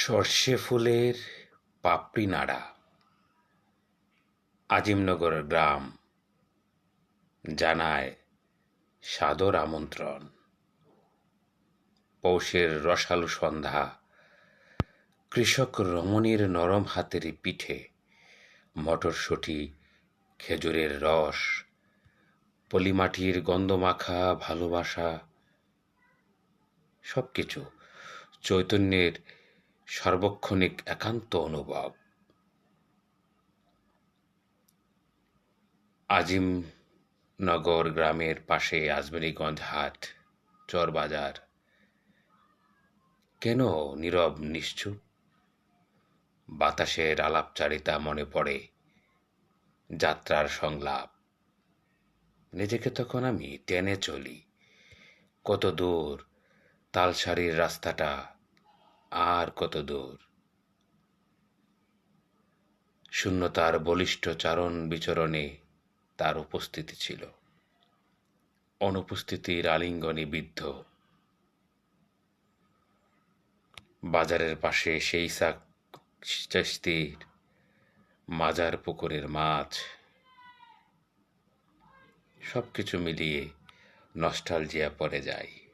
সর্ষে ফুলের পাপড়ি নাড়া আজিমনগর গ্রাম জানায় সাদর আমন্ত্রণ। পৌষের রসালো সন্ধ্যা, কৃষক রমণীর নরম হাতের পিঠে, মটরশুঁটি, খেজুরের রস, পলিমাটির গন্ধমাখা ভালোবাসা, সবকিছু চৈতন্যের সার্বক্ষণিক একান্ত অনুভব। আজিমনগর গ্রামের পাশে আজমেরীগঞ্জ হাট, চরবাজার। কেন নীরব নিশ্চুপ? বাতাসের আলাপচারিতা মনে পড়ে, যাত্রার সংলাপ। নিজেকে তখন আমি টেনে চলি। কত দূর তালসারির রাস্তাটা, আর কত দূর। শূন্যতার বলিষ্ঠ চারণ বিচরণে তার উপস্থিতি ছিল, অনুপস্থিতির আলিঙ্গনে বিদ্ধ। বাজারের পাশে সেই চিশতির মাজার পুকুরের মাছ, সবকিছু মিলিয়ে নস্টালজিয়া পড়ে যায়।